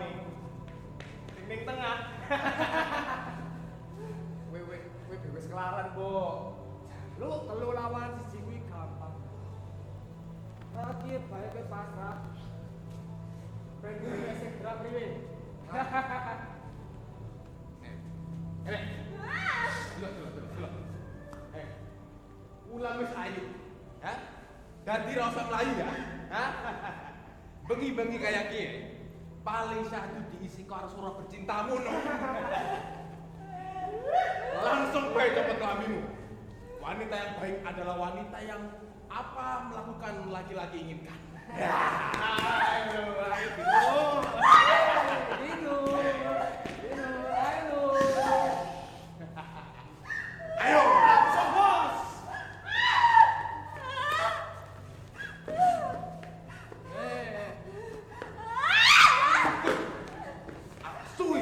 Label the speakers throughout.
Speaker 1: nih. Dinding tengah.
Speaker 2: Wih wis kelaran, Bo. Lu telu lawan siji kuwi gampang. Lagi bae ke pasrah. Ben kuwi sing gerak priwe? Dulu. Ulang wis ayu. Hah? Dadi rasa melayu ya? Hah? Bengi-bengi kayak gini. Paling satu diisi karo surah bercintamu no. Langsung baik cepet kelaminmu. Wanita yang baik adalah wanita yang apa melakukan laki-laki inginkan. Ayo, langsung bos. Asui.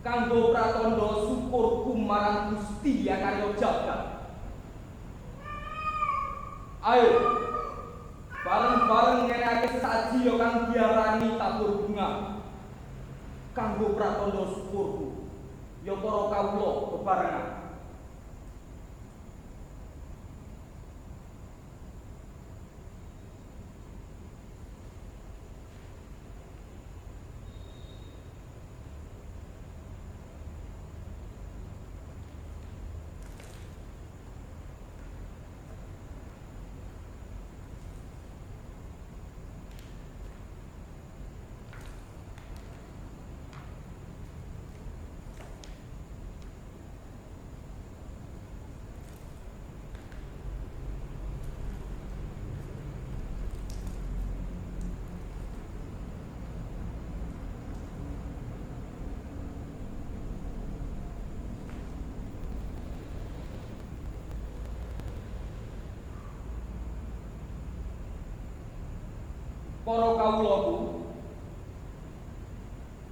Speaker 3: Kanggo pratandha syukurku marang Gusti ya karya jagat. Ayo bareng-bareng ngenake sesaji ya kang diarani tabur bunga. Kanggo pratandha syukurku ya para kawula bebarengan. para kawulaku,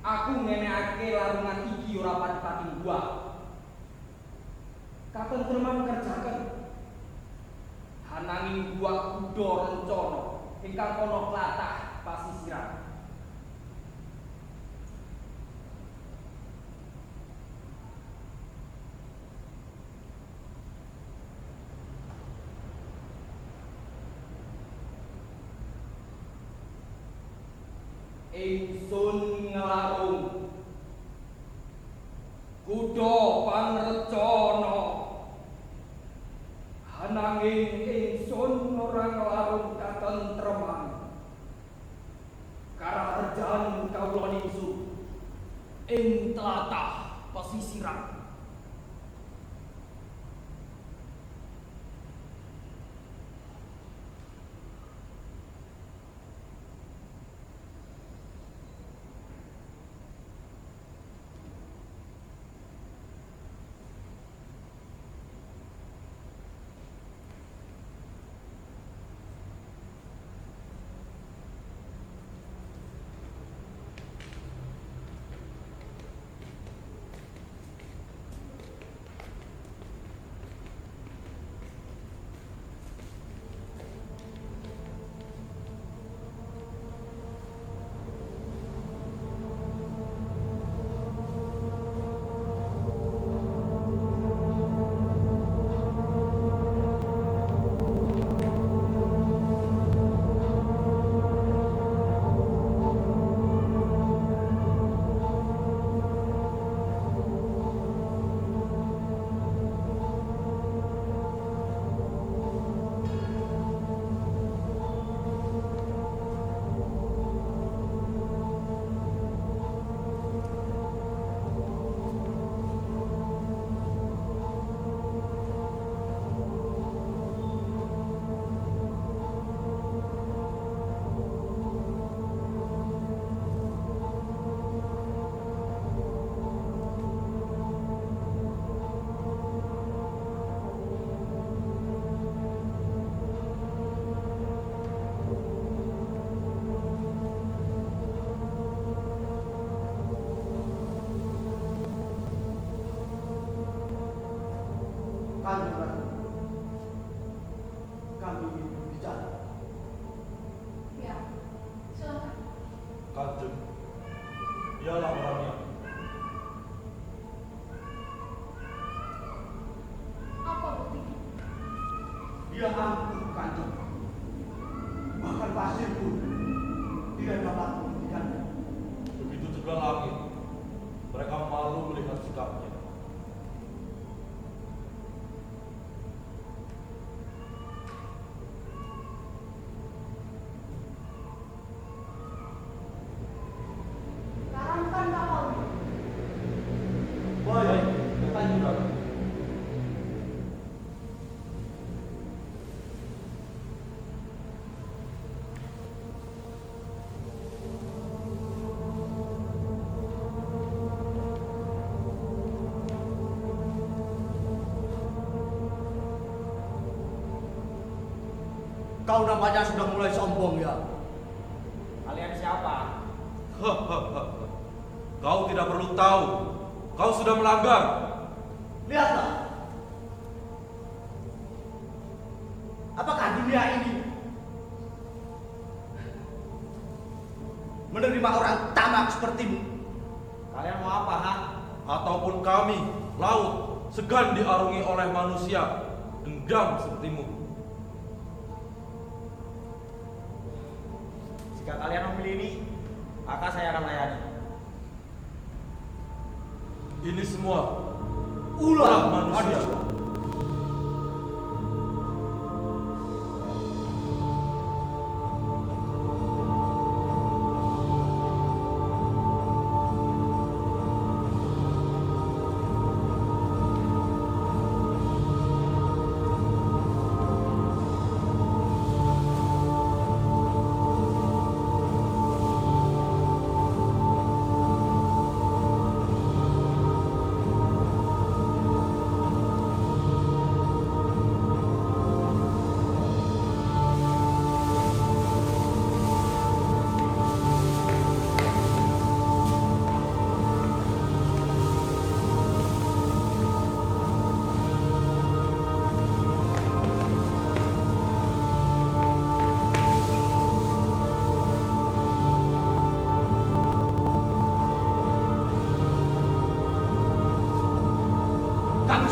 Speaker 3: aku ngenekake larungan iki ora pati-pati buah. Katentreman kerjaken. Ananging buah kuda rencana ingkang ana tlatah pasisiran. Ingsun nglarung kuda panrecana, ananging ingsun ora nglarung katentreman. Karajan kawula ningsu ing tlatah pesisiran.
Speaker 4: Kanjeng Ratu, kami ingin berbicara.
Speaker 5: Ya, silakan.
Speaker 6: Kanjeng, dialah orangnya.
Speaker 5: Apa buktinya?
Speaker 4: Dia angkuh, Kanjeng. Bahkan pasir pun tidak dapat membuktikannya.
Speaker 6: Begitu juga langit. Mereka malu melihat sikapnya.
Speaker 5: Karamkan kapalnya.
Speaker 4: Baik,
Speaker 6: Kanjeng Ratu.
Speaker 4: kau nampaknya sudah mulai sombong ya.
Speaker 1: Kalian siapa?
Speaker 6: Kau tidak perlu tahu. Kau sudah melanggar.
Speaker 4: Lihatlah. Apakah dunia ini menerima orang tamak sepertimu?
Speaker 1: Kalian mau apa, ha?
Speaker 6: Ataupun kami, laut, segan diarungi oleh manusia, dendam sepertimu.
Speaker 1: Jika kalian memilih ini, maka saya akan layani.
Speaker 6: Ini semua
Speaker 4: Ulah
Speaker 6: manusia.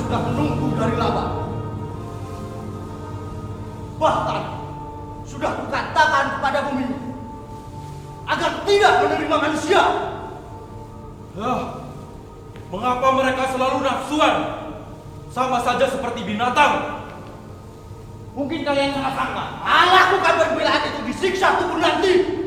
Speaker 4: sudah menunggu dari lama. Bahkan sudah kukatakan kepada bumi agar tidak menerima manusia.
Speaker 6: Mengapa mereka selalu nafsuan? Sama saja seperti binatang.
Speaker 4: Mungkin kalian salah sangka. Lakukan pembelaan itu disiksa kubur nanti.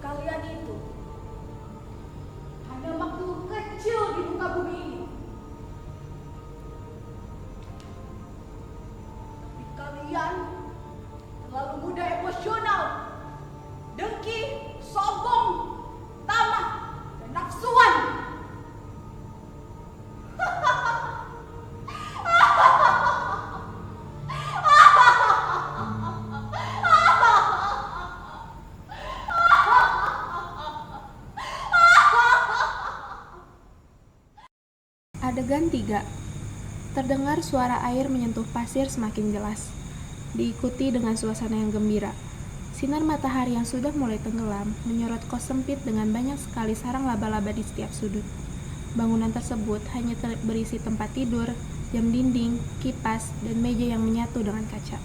Speaker 5: Kalian itu hanya makhluk kecil di muka bumi ini. Tapi kalian terlalu mudah emosional, dengki, sombong, tamak, dan nafsuan.
Speaker 7: Adegan 3. Terdengar suara air menyentuh pasir semakin jelas, diikuti dengan suasana yang gembira. Sinar matahari yang sudah mulai tenggelam menyorot kos sempit dengan banyak sekali sarang laba-laba di setiap sudut. Bangunan tersebut hanya berisi tempat tidur, jam dinding, kipas, dan meja yang menyatu dengan kaca.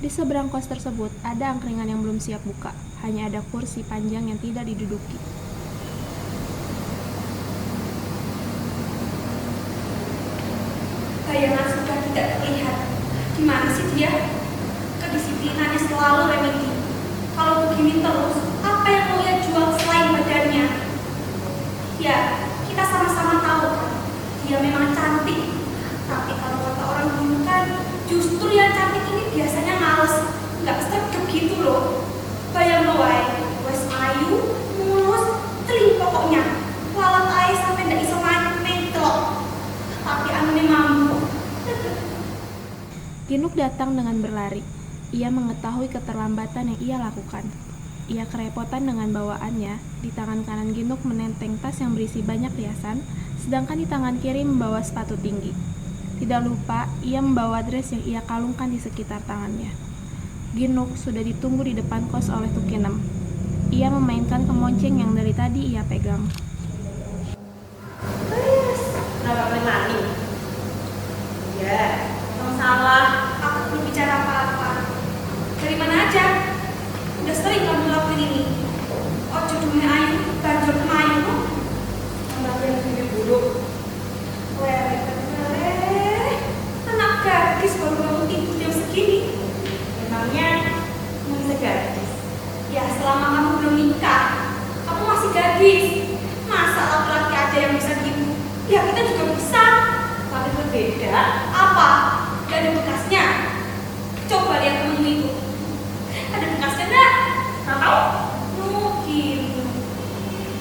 Speaker 7: Di seberang kos tersebut ada angkringan yang belum siap buka, hanya ada kursi panjang yang tidak diduduki.
Speaker 8: Bayangan sudah tidak terlihat. Gimana sih dia? Kedisiplinannya selalu remedi. Kalau begini terus, apa yang mau ia jual selain badannya? Ya, kita sama-sama tahu kan, dia memang cantik. Tapi kalau kata orang dulu kan, justru yang cantik ini biasanya males, nggak sergap gitu loh. Bayang lo wae, wes ayu, mulus, teling pokoknya. Lalat ae sampai ndak iso mentelok. Tapi anune mampu.
Speaker 7: Ginuk datang dengan berlari. Ia mengetahui keterlambatan yang ia lakukan. Ia kerepotan dengan bawaannya. Di tangan kanan Ginuk menenteng tas yang berisi banyak riasan, sedangkan di tangan kiri membawa sepatu tinggi. Tidak lupa, ia membawa dress yang ia kalungkan di sekitar tangannya. Ginuk sudah ditunggu di depan kos oleh Tukinem. Ia memainkan kemonceng yang dari tadi ia pegang.
Speaker 8: Kenapa menani? Ya, nggak salah. Aku belum bicara apa-apa. Dari mana aja? Udah sering kamu lakuin ini. Oh, judulnya ayu, banjur kemayu kok. Mbak yang lebih buruk. Anak gadis baru bangun tidur jam segini. Memangnya kamu bisa gadis? Ya, selama kamu belum nikah, kamu masih gadis. Masa laki-laki aja yang bisa gitu? Ya, kita juga bisa. Tapi berbeda. Apa? Gak ada bekasnya. Coba lihat temenmu itu. Ada bekasnya enggak? Nggak tahu? Mungkin.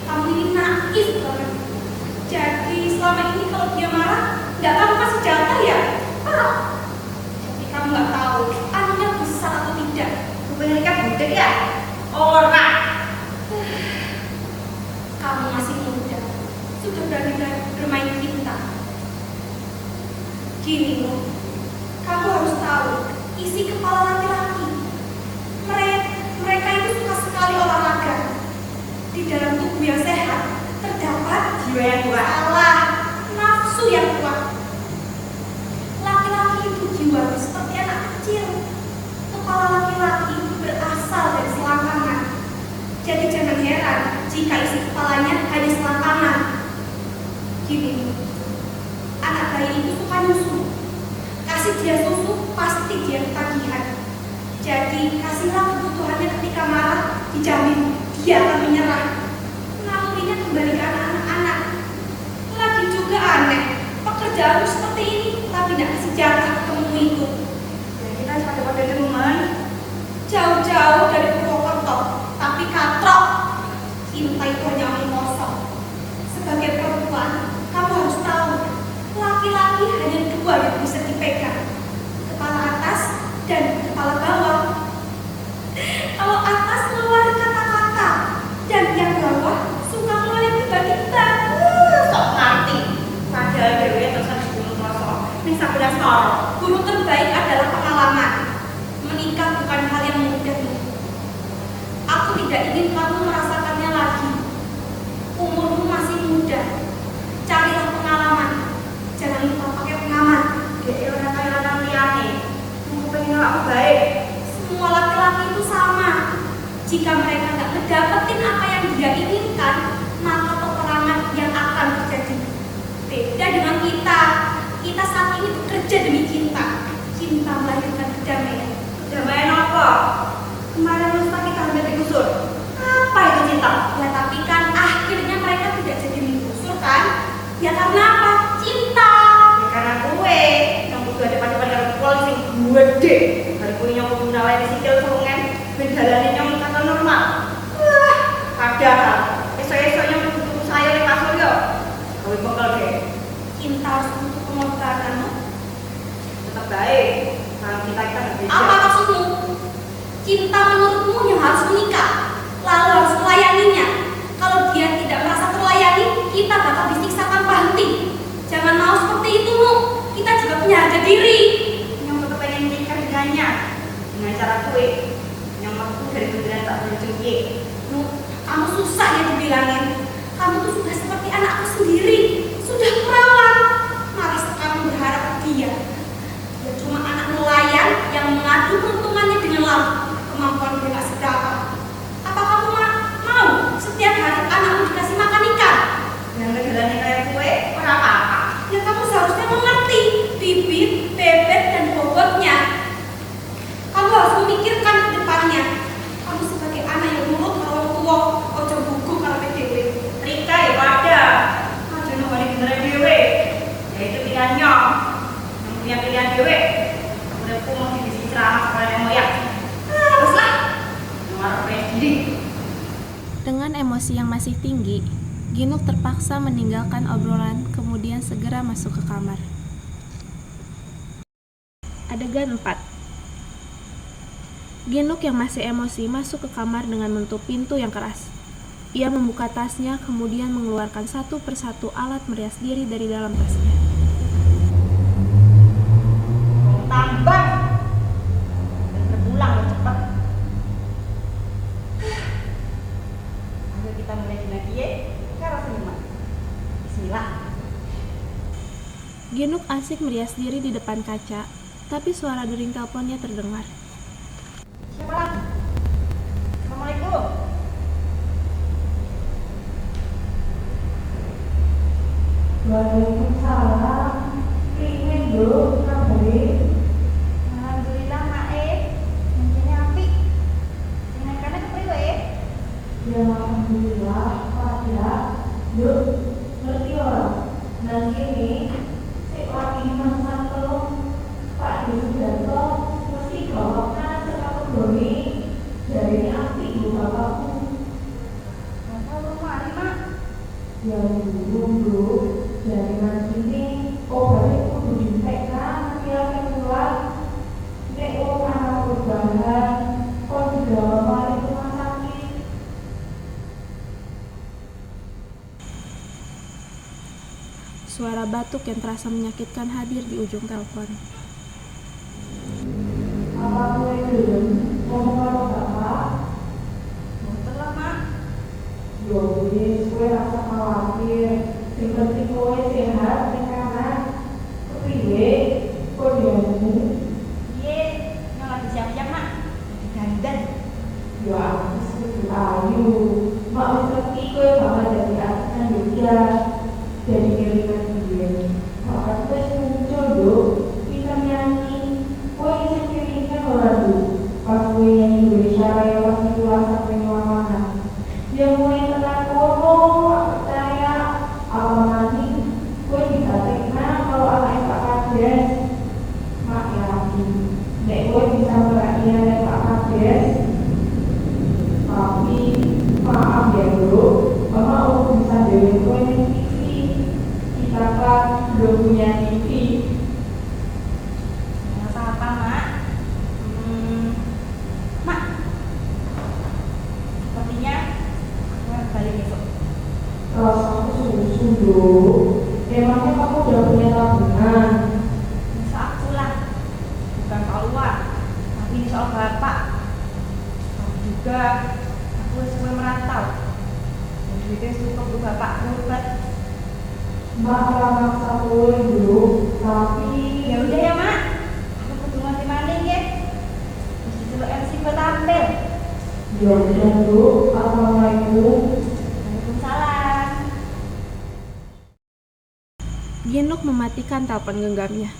Speaker 8: Kamu ini naif banget. Jadi selama ini kalau dia marah, nggak kamu kasih jatah ya? Orang. Tapi kamu nggak tahu anunya besar atau tidak. Kepengen nikah budak ya? Orang. Kamu masih muda, sudah berani bermain cinta. Gini loh, kamu harus tahu isi kepala laki-laki. Mereka itu suka sekali olahraga. Di dalam tubuh yang sehat terdapat jiwa yang kuat. Salah, nafsu yang kuat. Laki-laki itu jiwa seperti anak kecil. Kepala laki-laki berasal dari selangkangan. Jadi jangan heran jika isi kepalanya hanya selangkangan. Gini, anak bayi itu suka nyusu. Kasih dia susu, pasti dia ketagihan. Jadi kasihlah kebutuhannya ketika marah, dijamin dia akan menyerah. Nalurinya kembali ke anak-anak. Lagi juga aneh, pekerjaan seperti ini tapi tidak kasih jatah ketemu itu. Ya kita pada teman, jauh-jauh dari Purwokerto, tapi katrok. Cinta itu hanya omong kosong. Sebagai perempuan, kamu harus tahu, laki-laki hanya dua yang bisa dipegang, kepala atas dan kepala bawah. Kalau atas ngeluarin kata-kata dan yang bawah suka ngeluarin tiba-tiba. Sok ngerti. Padahal dewe terus harus gunung kosong. Ini sampai sorok. Guru terbaik adalah pengalaman. Menikah bukan hal yang mudah. Aku tidak ingin kamu merasakannya lagi. Umurmu masih muda. Carilah pengalaman. Jangan lupa pakai pengaman. Dia orang kaya orang liane. Aku pengen aku baik. Semua laki-laki itu sama. Jika mereka tidak mendapatin apa yang dia inginkan, maka peperangan yang akan terjadi. Beda dengan kita. Kita saat ini bekerja demi cinta. Cinta melahirkan kedamaian. Kedamaian apa? Kemarin lusa kita hampir digusur. Apa itu cinta? Ya tapi kan akhirnya mereka tidak jadi digusur kan? Ya karena apa? Cinta. Ya karena gue yang butuh ada pada polisi gue deh. Hari gue yang mau nawari sikil sungai, berjalannya yang kata normal. Wah, padahal esok-esoknya butuh saya di kasur yo. Gue bakal deh. Cinta harus untuk pengorbanan. Tetap baik. Kalau kita berbeda. Apa maksudmu? Cinta menurutmu yang harus menikah, lalu harus melayaninya. Kalau dia tidak merasa terlayani, kita bakal disiksa tanpa henti. Jangan mau seperti itu, Nu. Kita juga punya harga diri. Yang tetap pengen menikah dengannya dengan cara kue. Yang maksud dari beneran tak berjengki. Nu, kamu susah ya dibilangin. Kamu tuh sudah seperti anakku sendiri. Sudah perawan. Malas kamu berharap dia. Dia cuma anak nelayan yang mengadu peruntungannya dengan laut. Kemampuan dia gak seberapa. Apa kamu mau setiap hari anakmu dikasih makan ikan? Yang ngejalannya kayak kue, apa-apa. Ya kamu seharusnya mengerti bibit, bebek, dan bobotnya. Kamu harus memikirkan ke depannya. Kamu sebagai anak yang nurut kalau tua, ojo buku kalau dewe. Rika ya pada. Aja nobani beneran dewe. Ya itu pilihannya. Yang punya pilihan dewe. Udah aku mau dibisi ceramah kepada yang moyak.
Speaker 7: Dengan emosi yang masih tinggi, Ginuk terpaksa meninggalkan obrolan kemudian segera masuk ke kamar. Adegan 4. Ginuk yang masih emosi masuk ke kamar dengan menutup pintu yang keras. Ia membuka tasnya kemudian mengeluarkan satu persatu alat merias diri dari dalam tasnya.
Speaker 5: Tambah dan berpulang cepat. Ayo kita mulai lagi ya. Cara seniman. Bismillah.
Speaker 7: Ginuk asik merias diri di depan kaca, tapi suara dering teleponnya terdengar.
Speaker 5: Siapa lagi? Assalamualaikum.
Speaker 9: Waalaikumsalam. Ingin dulu kabarin.
Speaker 5: Alhamdulillah Mae. Mungkinnya api. Kenaikannya kepriwe ya?
Speaker 9: Ya alhamdulillah. Pada yuk ngerti orang. Nang kini si lagi masak telur Pak Sudarto mesti bawakan sekapur doni dari api bu bapakku.
Speaker 5: Bapak lu mari mak.
Speaker 9: Yang dulu dari nang kini obatnya kudu dipegang ya
Speaker 7: suara batuk yang terasa menyakitkan hadir di ujung telepon.
Speaker 9: Apa gue belum ngomong karo bapak?
Speaker 5: Boten lah, Mak.
Speaker 9: Yo wis, gue rasa khawatir. Sing penting kowe sehat ning kamar. Kepriye? Kondisimu?
Speaker 5: Piye? Nang lagi siap-siap, Mak. Lagi dandan.
Speaker 9: Yo aku setuju ayu. Mak wis ngerti kowe bakal dadi artis Indonesia. Jadi kiriman dia. Bapak wis muncul yo. Bisa nyanyi. Kowe isih kiriman ora tuh? Pas kowe nyanyi Indonesia Raya pas itu rasa penyuaman. Yang mulai tekan kono, percaya apa nanti gue bisa terima kalau anaknya Pak Kades. Mak yakin, nek gue bisa meraih anak Pak Kades. Tapi maaf ya bro, mama aku bisa dewe gue di TV. Kita kan belum punya TV.
Speaker 5: Nggak apa-apa, Mak. Mak. Sepertinya aku harus balik besok.
Speaker 9: Rasa aku sungguh-sungguh. Emangnya kamu udah punya tabungan?
Speaker 5: Masa aku lah. Bukan soal uang, tapi ini soal bapak. Tahu juga, aku suka merantau. Dan duitnya cukup buat bapak berobat.
Speaker 9: Mak maksa kowe dulu, tapi
Speaker 5: Ya udah ya, Mak. Aku kudu ngerti maning ya. Mesti dulu MC buat tampil.
Speaker 9: ya udah dulu. Assalamualaikum.
Speaker 5: Waalaikumsalam.
Speaker 7: Ginuk mematikan telepon genggamnya.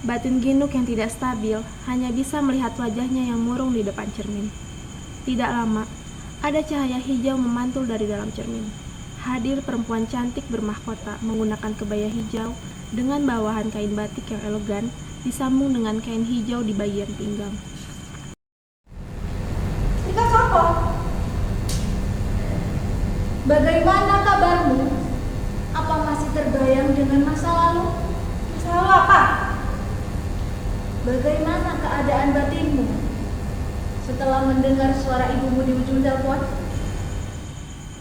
Speaker 7: Batin Ginuk yang tidak stabil hanya bisa melihat wajahnya yang murung di depan cermin. Tidak lama, ada cahaya hijau memantul dari dalam cermin. Hadir perempuan cantik bermahkota menggunakan kebaya hijau dengan bawahan kain batik yang elegan disambung dengan kain hijau di bagian pinggang.
Speaker 8: Rika Soko, bagaimana kabarmu? Apa masih terbayang dengan masa lalu?
Speaker 5: Masa lalu apa?
Speaker 8: Bagaimana keadaan batinmu setelah mendengar suara ibumu di ujung telepon?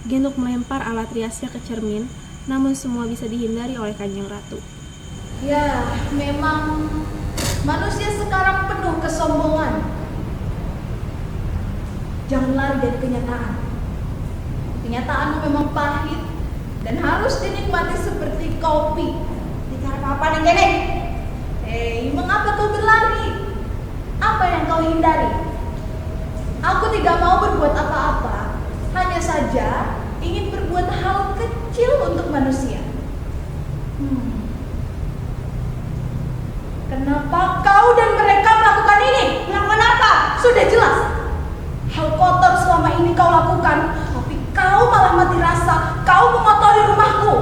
Speaker 7: Ginuk melempar alat riasnya ke cermin, namun semua bisa dihindari oleh Kanjeng Ratu.
Speaker 8: Ya, memang manusia sekarang penuh kesombongan. Jangan lari dari kenyataan. Kenyataanmu memang pahit dan harus dinikmati seperti kopi.
Speaker 5: Bicara apa nih, Nenek?
Speaker 8: Mengapa kau berlari? Apa yang kau hindari? Aku tidak mau berbuat apa-apa, hanya saja ingin berbuat hal kecil untuk manusia. Kenapa kau dan mereka melakukan ini?
Speaker 5: Melakukan apa?
Speaker 8: Sudah jelas. Hal kotor selama ini kau lakukan, tapi kau malah mati rasa. Kau mengotori rumahku.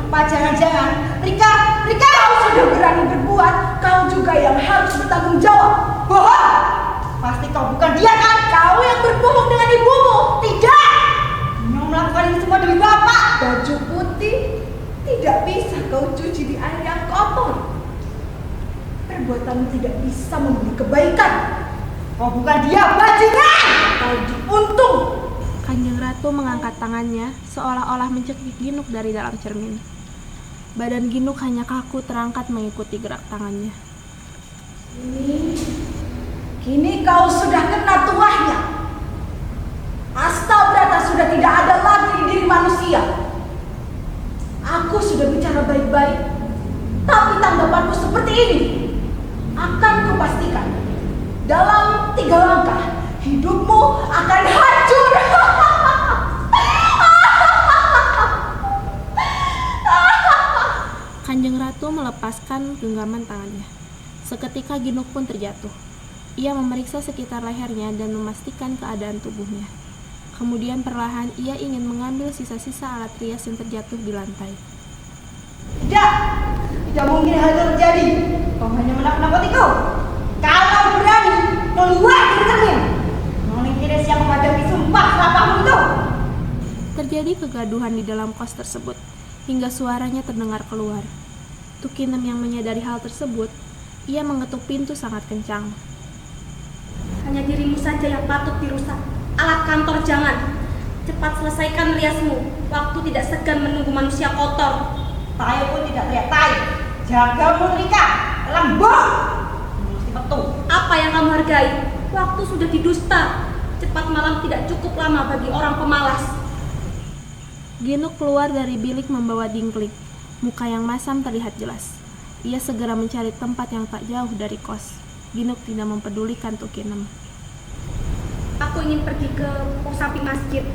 Speaker 5: Apa jangan-jangan Rika
Speaker 8: Kau sudah berani berbuat, kau juga yang harus bertanggung jawab.
Speaker 5: bohong? Pasti kau bukan dia kan?
Speaker 8: Kau yang berbohong dengan ibumu.
Speaker 5: Tidak. Yang melakukan ini semua demi bapak.
Speaker 8: Baju putih tidak bisa kau cuci di air yang kotor. Perbuatanmu tidak bisa memberi kebaikan.
Speaker 5: Kau bukan dia, bajingan.
Speaker 8: Kau diuntung.
Speaker 7: Kanjeng Ratu mengangkat tangannya seolah-olah mencekik Ginuk dari dalam cermin. Badan Ginuk hanya kaku terangkat mengikuti gerak tangannya.
Speaker 8: Kini kau sudah kena tuahnya. Astabrata sudah tidak ada lagi di diri manusia. Aku sudah bicara baik-baik, tapi tanggapanmu seperti ini. Akan kupastikan, dalam 3 langkah, hidupmu akan hancur.
Speaker 7: Kanjeng Ratu melepaskan genggaman tangannya. Seketika Ginuk pun terjatuh. Ia memeriksa sekitar lehernya dan memastikan keadaan tubuhnya. Kemudian perlahan ia ingin mengambil sisa-sisa alat rias yang terjatuh di lantai.
Speaker 5: Tidak mungkin hal itu terjadi. Kau hanya menakut-nakutiku. Kalau berani keluar dari cermin, mengiris yang menghadapi sumpah lapahmu itu.
Speaker 7: Terjadi kegaduhan di dalam kos tersebut, hingga suaranya terdengar keluar. Tukinem yang menyadari hal tersebut, ia mengetuk pintu sangat kencang.
Speaker 8: Hanya dirimu saja yang patut dirusak. Alat kantor jangan. Cepat selesaikan riasmu. Waktu tidak segan menunggu manusia kotor.
Speaker 5: Tai pun tidak teriak tai. Jaga mulut Rika, lembut. Mesti metu.
Speaker 8: Apa yang kamu hargai? Waktu sudah didusta. Cepat malam tidak cukup lama bagi orang pemalas.
Speaker 7: Ginuk keluar dari bilik membawa dingklik. Muka yang masam terlihat jelas. Ia segera mencari tempat yang tak jauh dari kos. Ginuk tidak mempedulikan Tukinem.
Speaker 8: Aku ingin pergi ke pos samping masjid.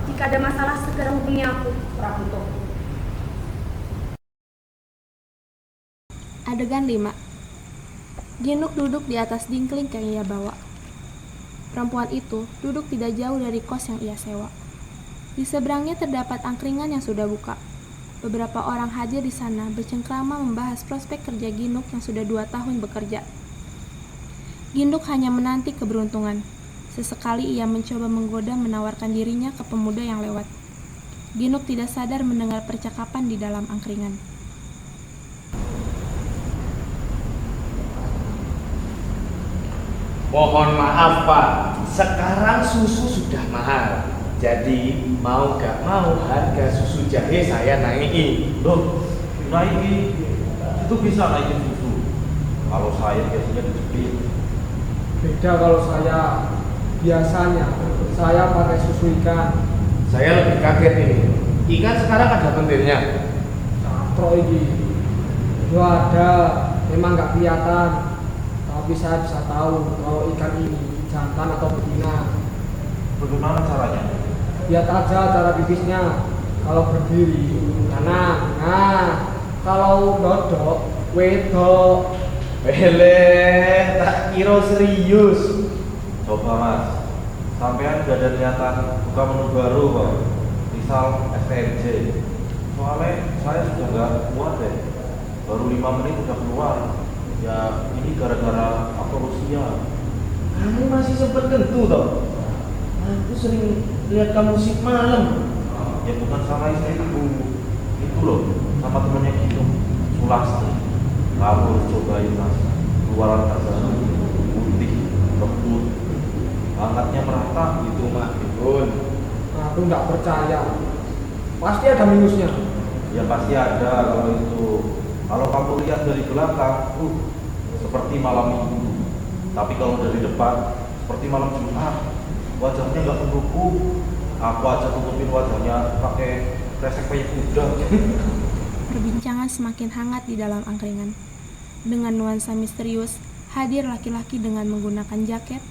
Speaker 8: Jika ada masalah segera hubungi aku.
Speaker 5: Prabuto.
Speaker 7: Adegan 5. Ginuk duduk di atas dingklik yang ia bawa. Perempuan itu duduk tidak jauh dari kos yang ia sewa. Di seberangnya terdapat angkringan yang sudah buka. Beberapa orang hadir di sana bercengkrama membahas prospek kerja Ginuk yang sudah 2 tahun bekerja. Ginuk hanya menanti keberuntungan. Sesekali ia mencoba menggoda menawarkan dirinya ke pemuda yang lewat. Ginuk tidak sadar mendengar percakapan di dalam angkringan.
Speaker 2: Mohon maaf Pak, sekarang susu sudah mahal. Jadi mau gak mau harga susu jahe saya naikin.
Speaker 6: Loh, naikin? Itu bisa naikin susu. Kalau saya biasanya dijepit.
Speaker 2: Beda kalau saya. Biasanya saya pakai susu ikan. Saya lebih kaget ini. Ikan sekarang ada bentirnya. Katro ini. Ya ada, memang gak kelihatan. Tapi saya bisa tahu kalau ikan ini jantan atau betina.
Speaker 6: Bagaimana caranya?
Speaker 2: Lihat aja cara bibisnya. Kalau berdiri kanan, nah kalau dodok wedok. Tak kira serius.
Speaker 6: Coba Mas, sampean gak ada niatan buka menu baru kok. Misal STMJ. Soalnya saya sudah gak kuat deh. Baru 5 menit udah keluar. Ya ini gara-gara faktor usia.
Speaker 2: Kamu masih sempat kentu toh? Aku sering lihat kamu shift malam.
Speaker 6: Ya bukan sama istriku. Itu loh, sama temennya gitu. Sulastri. Kamu harus cobain Mas. Keluaran terbaru. Putih, lembut. Hangatnya merata gitu Mak.
Speaker 2: Bun, aku nggak percaya. Pasti ada minusnya.
Speaker 6: Ya pasti ada kalau itu. Kalau kamu lihat dari belakang, seperti malam minggu. Tapi kalau dari depan, seperti malam Jumat. Wajahnya nggak mendukung. Aku aja tutupin wajahnya pakai kresek peyek kuda.
Speaker 7: Perbincangan semakin hangat di dalam angkringan. Dengan nuansa misterius, hadir laki-laki dengan menggunakan jaket,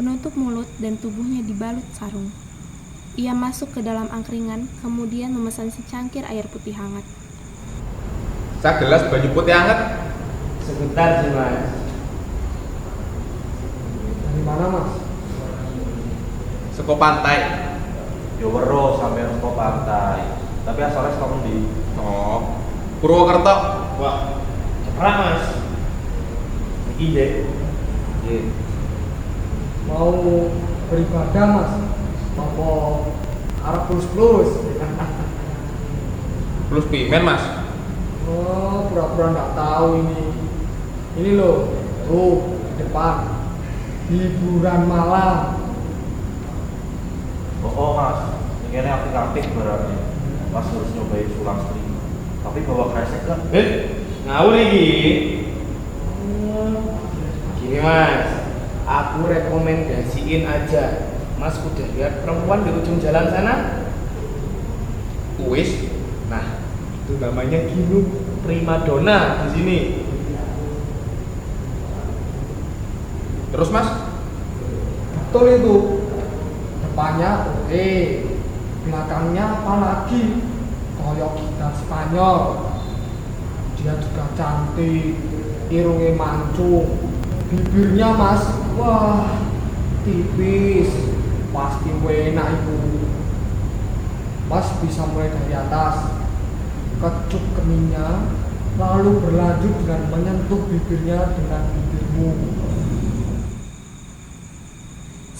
Speaker 7: penutup mulut dan tubuhnya dibalut sarung. Ia masuk ke dalam angkringan, kemudian memesan secangkir air putih hangat.
Speaker 2: Segelas banyu putih hangat. Sebentar sih Mas. Dari mana Mas?
Speaker 6: Seko pantai. Ya wero sampai seko pantai. Tapi asalnya saka ndi?
Speaker 2: Oh, Purwokerto. Wah, cepat Mas. Iki deh.
Speaker 6: Nggih.
Speaker 2: Mau beribadah Mas. Apa arep plus-plus?
Speaker 10: Plus pimen Mas.
Speaker 2: Oh, pura-pura nggak tahu ini. Ini loh, tuh di depan. Hiburan malam.
Speaker 6: Oh Mas, ini apik-apik berarti. Mas harus nyobain Sulastri. Tapi bawa kresek kan?
Speaker 2: Ngawur iki. Gini Mas, aku rekomendasiin aja. Mas udah lihat perempuan di ujung jalan sana?
Speaker 10: Wis.
Speaker 2: Nah, itu namanya Ginuk, primadona di sini.
Speaker 10: Terus Mas?
Speaker 2: Betul itu. Depannya oke, belakangnya apalagi koyok gitar Spanyol. Dia juga cantik, irungnya mancung, bibirnya Mas, wah tipis, pasti enak itu. Mas bisa mulai dari atas, kecup keningnya, lalu berlanjut dengan menyentuh bibirnya dengan bibirmu.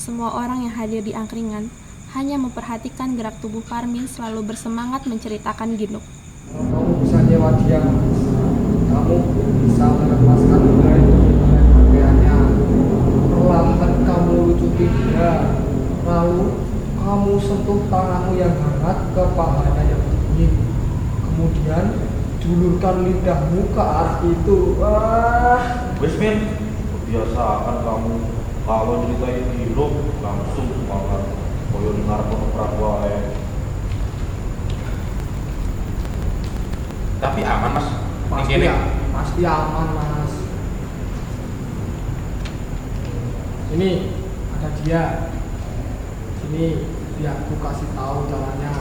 Speaker 7: Semua orang yang hadir di angkringan hanya memperhatikan gerak tubuh Parmin selalu bersemangat menceritakan Ginuk.
Speaker 2: Kamu bisa nyewa dia Mas. Kamu bisa melepaskan dari pakaiannya. Perlahan kamu lucuti dia. Lalu kamu sentuh tanganmu yang hangat ke pahanya yang dingin. Kemudian Julurkan lidahmu ke arah itu.
Speaker 6: Wes men, kebiasaan kamu kalau ceritain hidup langsung semangat. Koyo dengar penoprak wae.
Speaker 10: Tapi aman mas.
Speaker 2: Pasti
Speaker 10: Ini
Speaker 2: ya, pasti aman mas. Ini ada dia. Sini biar aku kasih tahu jalannya.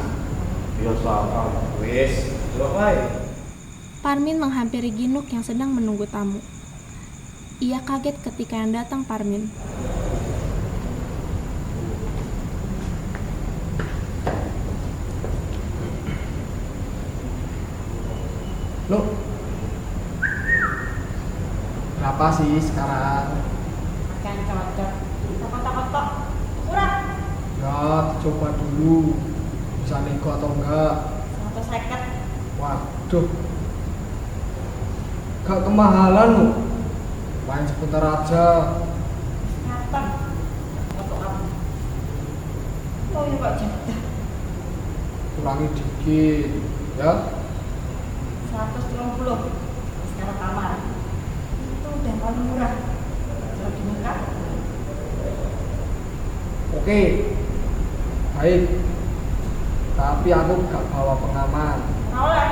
Speaker 6: Biasaan.
Speaker 10: wes.
Speaker 1: Loh, woi.
Speaker 7: Parmin menghampiri Ginuk yang sedang menunggu tamu. Ia kaget ketika yang datang Parmin.
Speaker 2: Loh, berapa sih sekarang?
Speaker 5: Akan cocok. Kotok-kotok. Kurang.
Speaker 2: Ya, coba dulu. Bisa nego atau enggak?
Speaker 5: 150.
Speaker 2: Waduh, gak kemahalan loh. Main sebentar aja.
Speaker 5: Ngaten. Kotok kamu. Oh ya Pak Jadah.
Speaker 2: Kurangi dikit, ya.
Speaker 5: 130. Sekarang kamar. Itu udah paling murah. Lebih murah.
Speaker 2: Oke, baik. Tapi aku gak bawa pengaman.
Speaker 5: Oleh.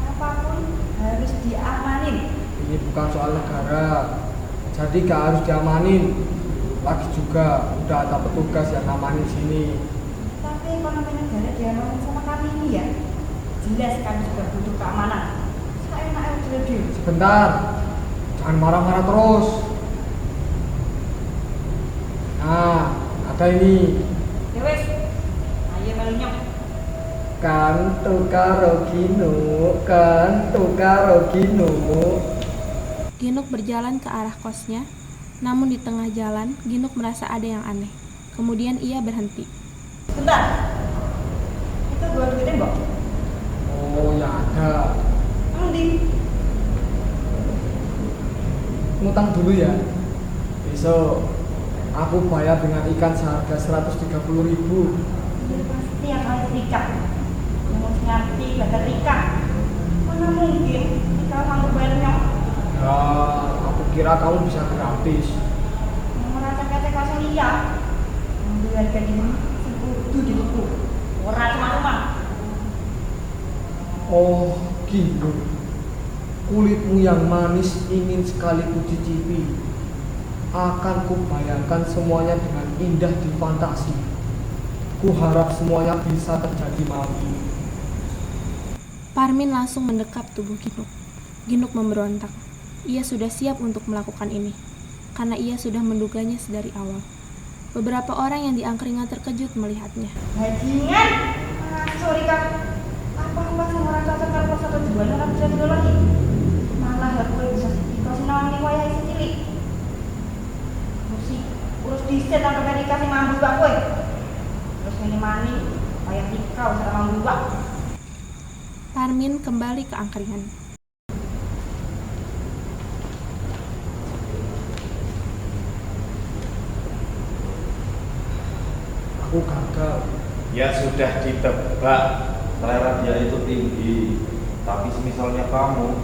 Speaker 5: Apapun harus diamanin.
Speaker 2: Ini bukan soal negara, jadi gak harus diamanin. Lagi juga udah ada petugas yang ngamanin sini.
Speaker 5: Tapi ekonomi negara diamanin sama kami ini ya. Jelas kami juga butuh keamanan. Saya enak aja.
Speaker 2: Sebentar, jangan marah-marah terus. Nah, ada ini.
Speaker 5: Ya wes. Ayo melinyok.
Speaker 2: Kantu karo Gino, kantu karo Gino.
Speaker 7: Ginuk berjalan ke arah kosnya, namun di tengah jalan Ginuk merasa ada yang aneh. Kemudian ia berhenti.
Speaker 5: Bentar. Itu gua duitin, Mbok.
Speaker 2: Oh ya ada.
Speaker 5: Nanti.
Speaker 2: Ngutang dulu ya. Besok aku bayar dengan ikan seharga 130.000.
Speaker 5: Ini pasti yang harus ikan. Kamu ngerti bakar ikan. Mana mungkin kita mampu bayarnya?
Speaker 2: Ya, aku kira kamu bisa gratis.
Speaker 5: Merasa kata kasih lihat. Ambil harga ini sekutu di buku. Orang cuma-cuma.
Speaker 2: Oh, Gino. Kulitmu yang manis ingin sekali kucicipi. Akan kubayangkan semuanya dengan indah di fantasi. Kuharap semuanya bisa terjadi malam ini.
Speaker 7: Parmin langsung mendekap tubuh Ginuk. Ginuk memberontak. Ia sudah siap untuk melakukan ini, karena ia sudah menduganya sedari awal. Beberapa orang yang di angkringan terkejut melihatnya.
Speaker 5: Bajingan. Sorry Kak. Apa mbak sama orang cocok kalau satu jual orang bisa dulu lagi. Malah aku bisa dikasih nawang ini wayai sendiri. Urus diset sampai dikasih mambu mbak kowe. Terus ini mani, bayar tikau sama mambu mbak.
Speaker 7: Parmin kembali ke angkringan.
Speaker 2: Aku gagal.
Speaker 6: Ya sudah ditebak, selera dia itu tinggi. Tapi semisalnya kamu,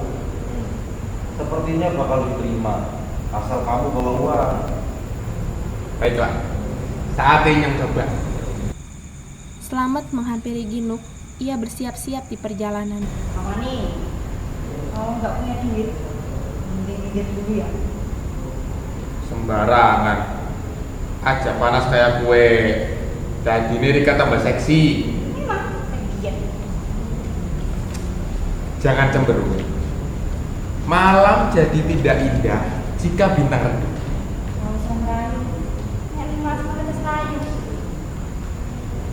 Speaker 6: sepertinya bakal diterima, asal kamu bawa uang.
Speaker 10: Baiklah. Saatnya yang coba.
Speaker 7: Selamat menghampiri Ginuk. Ia bersiap-siap di perjalanan.
Speaker 5: Apa nih? Kalau nggak punya duit, minggir dulu ya.
Speaker 10: Sembarangan. Aja panas kayak kue. Dan ini Rika tambah seksi.
Speaker 5: Memang, dia.
Speaker 10: Jangan cemberut. Malam jadi tidak indah jika bintang redup.
Speaker 5: Kalau saya merayu, yang lima sama kita selayu.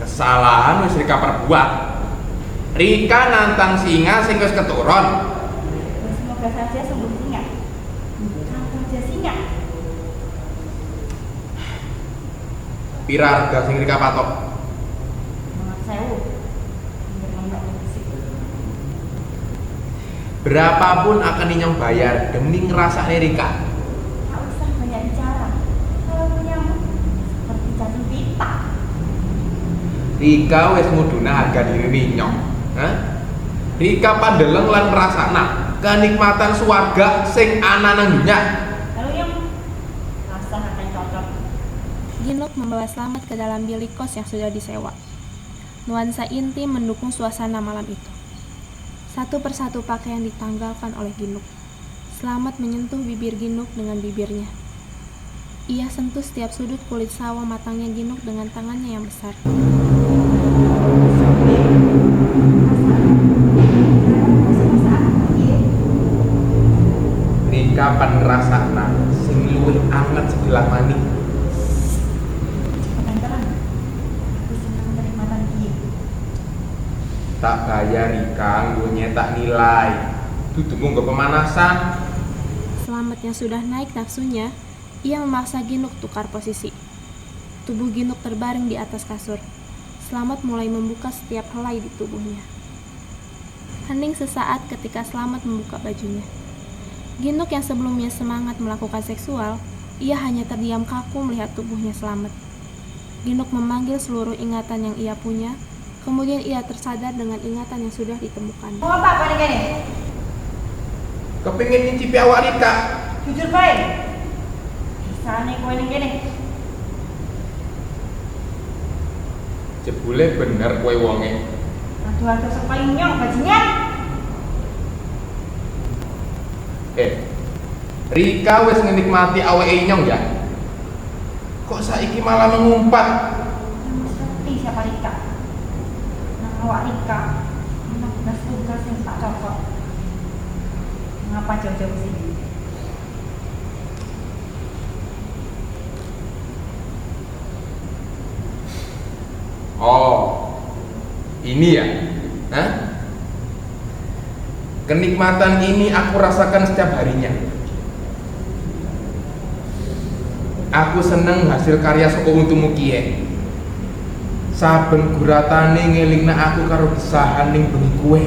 Speaker 10: Kesalahan wis Rika perbuat. Rika nantang singa sing wis keturun.
Speaker 5: Semoga saja sembuh singa. Nantang aja singa.
Speaker 10: Pira harga sing Rika patok?
Speaker 5: Mangat sewu. Biar nggak berisik.
Speaker 10: Berapapun akan inyong bayar demi ngerasane Rika.
Speaker 5: Tak usah banyak bicara. Kalau punya seperti cacing pita.
Speaker 10: Rika wis nguduna harga diri inyong. Hah? Rika pandeleng lan ngrasakna kenikmatan swarga sing ana nang dunya.
Speaker 5: Lalu yang rasa akan cocok.
Speaker 7: Ginuk membawa Slamet ke dalam bilik kos yang sudah disewa. Nuansa intim mendukung suasana malam itu. Satu persatu pakaian ditanggalkan oleh Ginuk. Slamet menyentuh bibir Ginuk dengan bibirnya. Ia sentuh setiap sudut kulit sawo matangnya Ginuk dengan tangannya yang besar.
Speaker 10: Rika pan ngrasakna sing luwih anget sebelah maning.
Speaker 5: Aku senang kenikmatan dia.
Speaker 10: Tak bayar Rika nggo nyetak nilai. Dudu nggo pemanasan.
Speaker 7: Slamet yang sudah naik nafsunya, ia memaksa Ginuk tukar posisi. Tubuh Ginuk terbaring di atas kasur. Slamet mulai membuka setiap helai di tubuhnya. Hening sesaat ketika Slamet membuka bajunya. Ginuk yang sebelumnya semangat melakukan seksual, ia hanya terdiam kaku melihat tubuhnya Slamet. Ginuk memanggil seluruh ingatan yang ia punya, kemudian ia tersadar dengan ingatan yang sudah ditemukan.
Speaker 5: Mau apa kene?
Speaker 10: Kepengin nyicipi awak Rika.
Speaker 5: Jujur bae. Kisahane kowe ning kene.
Speaker 10: Jebule bener kowe wonge.
Speaker 5: Aduh sampai nyong bajingan.
Speaker 10: Rika wis ngenikmati awake nyong ya. Kok saiki malah mengumpat?
Speaker 5: Ngerti siapa Rika? Nang awak Rika. Anak belas tugas yang tak cocok. Ngapa jauh-jauh sini?
Speaker 10: Oh, ini ya? Hah? Kenikmatan ini aku rasakan setiap harinya. Aku seneng hasil karya saka untumu kiye. Saben guratane ngelingna aku karo desahan ning bengi kowe.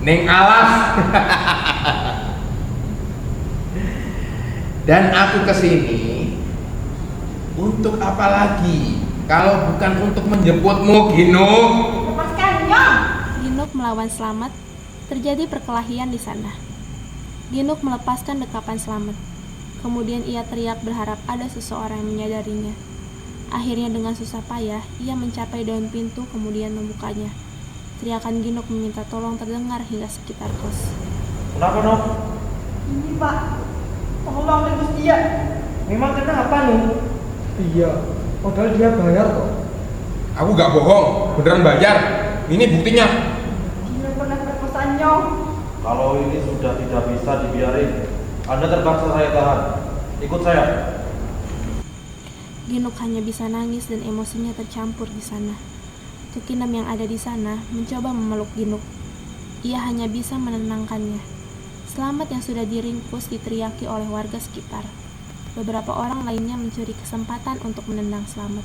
Speaker 10: Ning alas. Dan aku kesini untuk apa lagi? Kalau bukan untuk menjemputmu, Ginuk.
Speaker 5: Lepaskan nyong.
Speaker 7: Ginuk melawan Slamet, terjadi perkelahian di sana. Ginuk melepaskan dekapan Slamet. Kemudian ia teriak berharap ada seseorang yang menyadarinya. Akhirnya dengan susah payah, ia mencapai daun pintu kemudian membukanya. Teriakan Ginuk meminta tolong terdengar hingga sekitar kos.
Speaker 1: Kenapa, Nok?
Speaker 2: Ini Pak, tolong rebus dia. Memang kenapa nih? Iya, padahal dia bayar kok.
Speaker 10: Aku gak bohong, beneran bayar. Ini buktinya.
Speaker 2: Dia pernah perkosa nyong.
Speaker 6: Kalau ini sudah tidak bisa dibiarin, Anda terpaksa saya tahan. Ikut saya.
Speaker 7: Ginuk hanya bisa nangis dan emosinya tercampur di sana. Tukinam yang ada di sana mencoba memeluk Ginuk. Ia hanya bisa menenangkannya. Slamet yang sudah diringkus diteriaki oleh warga sekitar. Beberapa orang lainnya mencuri kesempatan untuk menendang Slamet.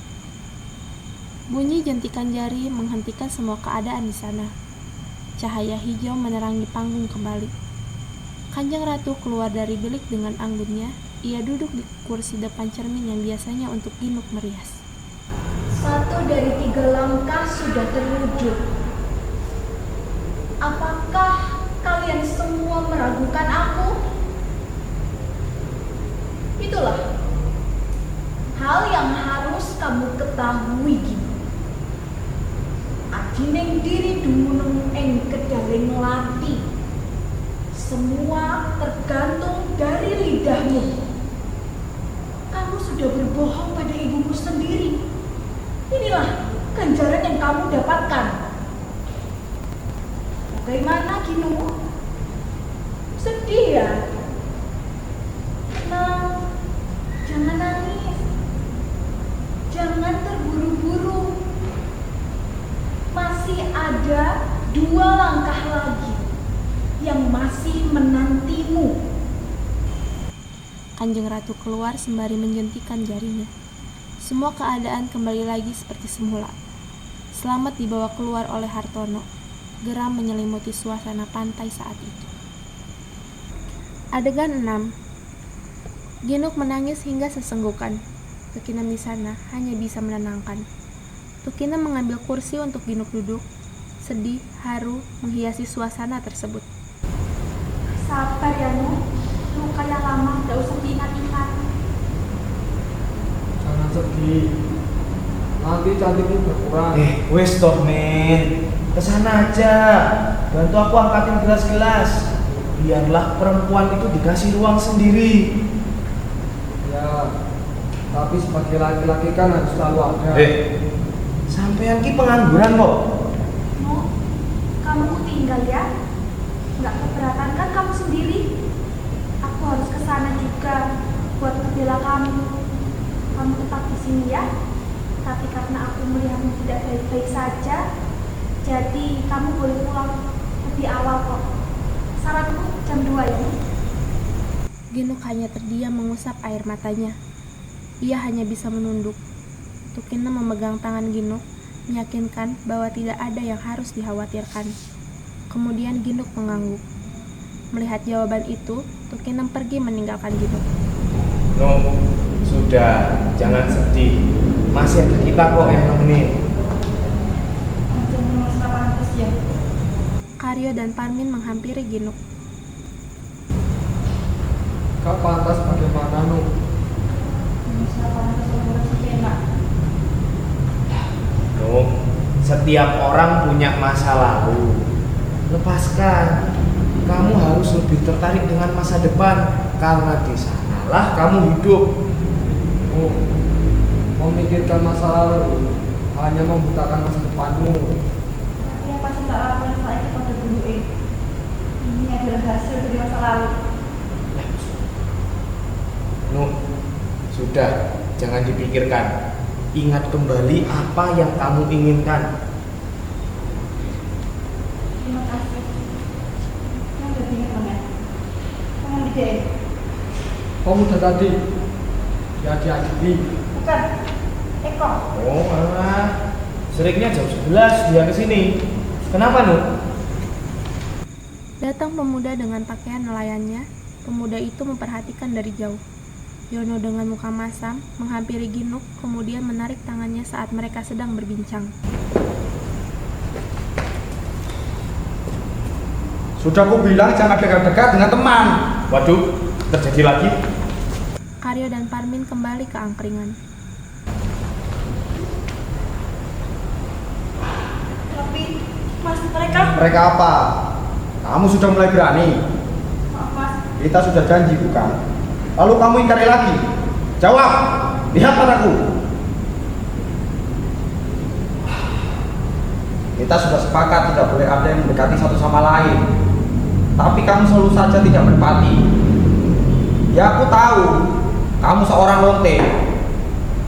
Speaker 7: Bunyi jentikan jari menghentikan semua keadaan di sana. Cahaya hijau menerangi panggung kembali. Kanjeng Ratu keluar dari bilik dengan anggunnya. Ia duduk di kursi depan cermin yang biasanya untuk Ginuk merias.
Speaker 8: 1 dari 3 langkah sudah terwujud. Apakah kalian semua meragukan aku? Itulah hal yang harus kamu ketahui gini. Adineng diri dumunung ing kedaling lati. Semua tergantung dari lidahmu. Kamu sudah berbohong pada ibumu sendiri. Inilah ganjaran yang kamu dapatkan. Bagaimana Ginuk? Sedih ya? Tenang, jangan nangis. Jangan terburu-buru. Masih ada 2 langkah lagi yang masih menantimu.
Speaker 7: Kanjeng Ratu keluar sembari menjentikan jarinya. Semua keadaan kembali lagi seperti semula. Slamet dibawa keluar oleh Hartono. Geram menyelimuti suasana pantai saat itu. Adegan 6. Ginuk menangis hingga sesenggukan. Tukinam di sana hanya bisa menenangkan. Tukinam mengambil kursi untuk Ginuk duduk. sedih, haru menghiasi suasana tersebut.
Speaker 8: Sabar ya, Nu. Luka yang lama tidak usah diingat-ingat.
Speaker 2: Jangan sedih. Nanti cantikmu berkurang.
Speaker 4: Wes toh men, kesana aja. Bantu aku angkatin gelas-gelas. Biarlah perempuan itu dikasih ruang sendiri.
Speaker 2: Ya, tapi sebagai laki-laki kan harus selalu ada.
Speaker 4: Sampean ki pengangguran kok.
Speaker 8: Nu, kamu tinggal ya. Nggak keberatan kan kamu sendiri? Aku harus ke sana juga buat ngebela kamu. Kamu tetap di sini ya. Tapi karena aku melihatmu tidak baik-baik saja, jadi kamu boleh pulang lebih awal kok. Saranku jam 2 ya.
Speaker 7: Ginuk hanya terdiam mengusap air matanya. Ia hanya bisa menunduk. Tukina memegang tangan Ginuk, meyakinkan bahwa tidak ada yang harus dikhawatirkan. Kemudian Ginuk mengangguk. Melihat jawaban itu, Tukinem pergi meninggalkan Ginuk.
Speaker 10: No, sudah, jangan sedih. Masih ada kita kok yang nemenin.
Speaker 7: Karyo dan Parmin menghampiri Ginuk.
Speaker 2: Kau pantas bagaimana, Nu?
Speaker 10: No, setiap orang punya masa lalu. Lepaskan. Kamu harus lebih tertarik dengan masa depan karena di sanalah kamu hidup.
Speaker 2: Oh, memikirkan masa lalu hanya membutakan masa depanmu.
Speaker 5: Tapi yang pasti tak lakukan saya pada dulu ini adalah hasil dari masa lalu.
Speaker 10: No, sudah, jangan dipikirkan. Ingat kembali apa yang kamu inginkan.
Speaker 5: Terima kasih. Yang udah ingat banget. Jangan dijain.
Speaker 2: Kamu udah tadi ya diadili.
Speaker 5: Bukan. Eko.
Speaker 4: Oh, alah. Seringnya jam 11 dia kesini. Kenapa, Nu?
Speaker 7: Datang pemuda dengan pakaian nelayannya. Pemuda itu memperhatikan dari jauh. Yono dengan muka masam menghampiri Ginuk, kemudian menarik tangannya saat mereka sedang berbincang.
Speaker 3: Sudah aku bilang jangan dekat-dekat dengan teman.
Speaker 4: Waduh, terjadi lagi.
Speaker 7: Karyo dan Parmin kembali ke angkringan.
Speaker 5: Tapi Mas, mereka
Speaker 3: Mereka apa? Kamu sudah mulai berani.
Speaker 5: maaf Mas.
Speaker 3: Kita sudah janji bukan? Lalu kamu ingkari lagi. Jawab. Lihat padaku. Kita sudah sepakat tidak boleh ada yang mendekati satu sama lain. Tapi kamu selalu saja tidak berempati. Ya aku tahu kamu seorang lonte.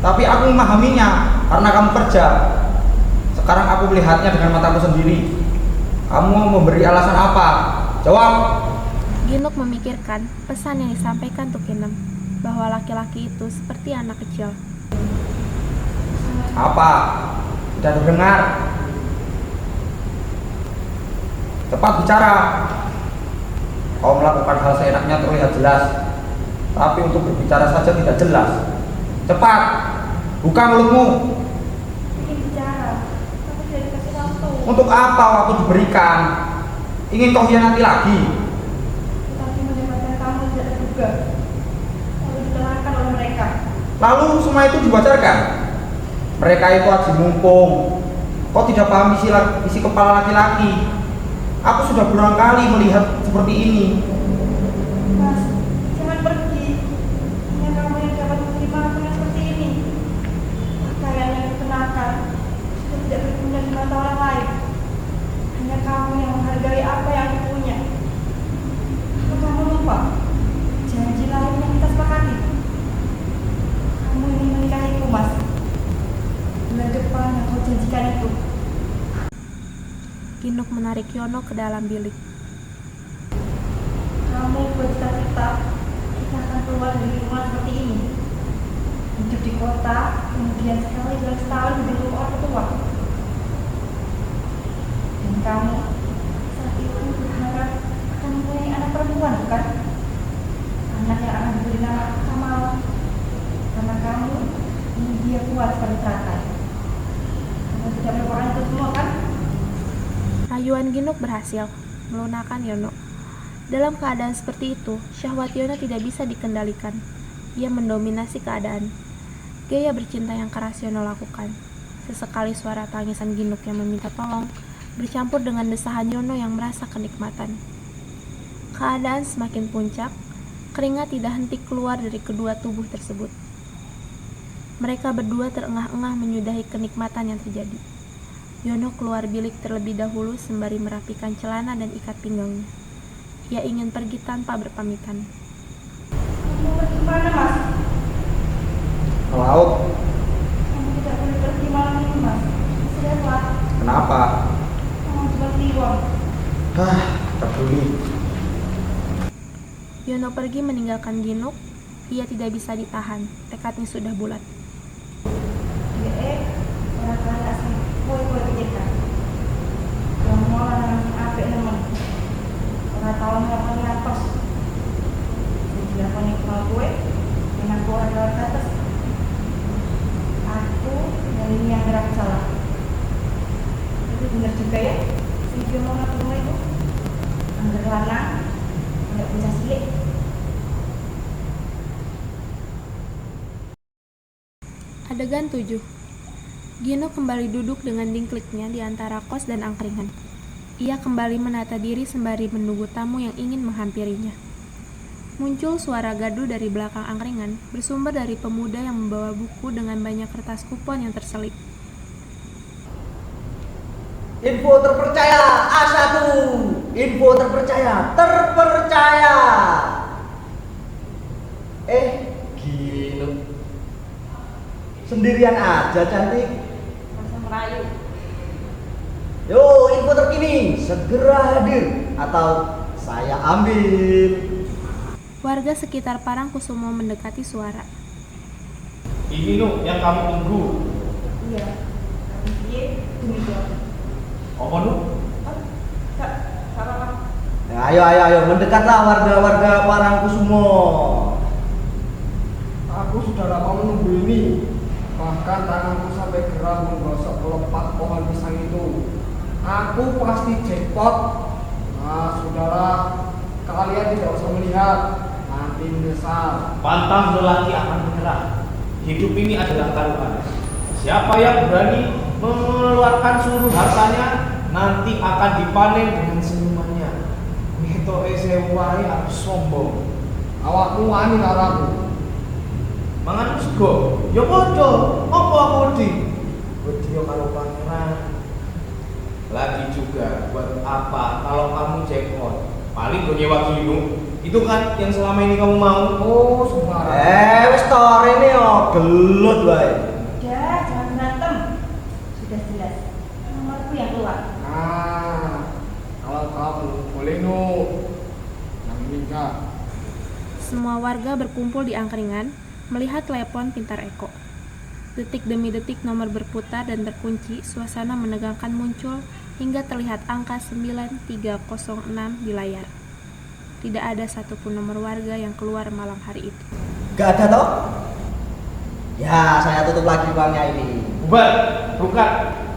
Speaker 3: Tapi aku memahaminya karena kamu kerja. Sekarang aku melihatnya dengan mataku sendiri. Kamu mau memberi alasan apa? Jawab.
Speaker 7: Ginuk memikirkan pesan yang disampaikan Tukinem, bahwa laki-laki itu seperti anak kecil.
Speaker 3: Apa? Tidak terdengar. Cepat bicara. Kau melakukan hal seenaknya terlihat jelas, tapi untuk berbicara saja tidak jelas. Cepat, buka mulutmu.
Speaker 5: Ingin bicara, tapi tidak dikasih waktu.
Speaker 3: Untuk apa waktu diberikan? Ingin kau hianati lagi?
Speaker 5: Tapi mendapatkan kamu tidak terduga, lalu dikenalkan oleh mereka.
Speaker 3: Lalu semua itu diwajarkan? Mereka itu aji mumpung. Kau tidak paham isi kepala laki-laki. Aku sudah berulang kali melihat seperti ini.
Speaker 5: Mas, jangan pergi. Hanya kamu yang dapat menerima aku yang seperti ini. Pakaian yang dikenakan sudah tidak berguna di mata orang lain. Hanya kamu yang menghargai apa yang aku punya. Apa kamu lupa janji lain yang kita sepakati? Kamu ingin menikahiku, Mas. Bulan depan yang kau janjikan itu.
Speaker 7: Ginuk menarik Yono ke dalam bilik.
Speaker 5: Kamu bercita-cita kita akan keluar dari rumah seperti ini, hidup di kota, kemudian sekali dalam setahun menjadi orang tua. Dan kamu saat itu berharap akan mempunyai anak perempuan, bukan? Anak yang akan diberi nama Kamal, karena kamu ingin dia kuat seperti teratai. Kamu tidak melakukan itu semua, kan?
Speaker 7: Rayuan Ginuk berhasil melunakkan Yono. Dalam keadaan seperti itu, syahwat Yono tidak bisa dikendalikan. Ia mendominasi keadaan. Gaya bercinta yang keras Yono lakukan. Sesekali suara tangisan Ginuk yang meminta tolong bercampur dengan desahan Yono yang merasa kenikmatan. Keadaan semakin puncak, keringat tidak henti keluar dari kedua tubuh tersebut. Mereka berdua terengah-engah menyudahi kenikmatan yang terjadi. Yono keluar bilik terlebih dahulu sembari merapikan celana dan ikat pinggangnya. Ia ingin pergi tanpa berpamitan.
Speaker 5: Kamu pergi mana, Mas?
Speaker 3: Ke laut.
Speaker 5: Kamu tidak boleh pergi malam ini, Mas. Istirahatlah.
Speaker 3: Kenapa?
Speaker 5: Kamu juga kliwon.
Speaker 3: Tak peduli.
Speaker 7: Yono pergi meninggalkan Ginuk. Ia tidak bisa ditahan. Tekadnya sudah bulat.
Speaker 5: Orang kaya sih, kue kita. Yang mau orang apik nemen. Orang tahu melakukan atas. Dia punya kenal kue, dengan kue orang lewat atas. Aku dari ini yang gerak salah. Itu benar juga ya. Video mau ngatur itu. Angger lana, nggak bisa silik.
Speaker 7: Adegan 7. Gino kembali duduk dengan dingkliknya di antara kos dan angkringan. Ia kembali menata diri sembari menunggu tamu yang ingin menghampirinya. Muncul suara gaduh dari belakang angkringan, bersumber dari pemuda yang membawa buku dengan banyak kertas kupon yang terselip.
Speaker 3: Info terpercaya A1. Info terpercaya. Gino. Sendirian aja cantik.
Speaker 5: Masa merayu.
Speaker 3: Yo, info terkini segera hadir atau saya ambil.
Speaker 7: Warga sekitar Parangkusumo mendekati suara.
Speaker 10: Ini Nu yang kamu tunggu.
Speaker 5: Iya. Tapi dia demikian.
Speaker 10: Apa Nu?
Speaker 5: Kak, apa?
Speaker 3: Ya, ayo mendekatlah warga-warga Parangkusumo.
Speaker 2: Aku sudah lama menunggu ini. Bahkan tanganku sampai geram menggosok kelopak pohon pisang itu. Aku pasti jackpot. Nah, saudara, kalian tidak usah melihat. Nanti menyesal.
Speaker 10: Pantang lelaki akan menyerah. Hidup ini adalah taruhan. Siapa yang berani mengeluarkan seluruh hartanya nanti akan dipanen dengan senyumannya. Neto esewai harus sombong.
Speaker 2: Awakmu wani laraku.
Speaker 10: Mangan sego, ya padha. Apa aku wedi? Wedi yo karo pangeran. Lagi juga, buat apa kalau kamu jackpot? Paling gue nyewa Gino. Itu kan yang selama ini kamu mau.
Speaker 2: Oh, sembarang.
Speaker 3: Wis tor ini gelut wae.
Speaker 5: Udah, jangan berantem. Sudah jelas. Nomorku yang keluar.
Speaker 2: Nah, kalau kamu boleh Nu. Yang ini enggak.
Speaker 7: Semua warga berkumpul di angkringan, melihat telepon pintar Eko. Detik demi detik nomor berputar dan terkunci, suasana menegangkan muncul hingga terlihat angka 9306 di layar. Tidak ada satupun nomor warga yang keluar malam hari itu.
Speaker 3: Gak ada toh? Ya, saya tutup lagi uangnya ini.
Speaker 10: Bubar,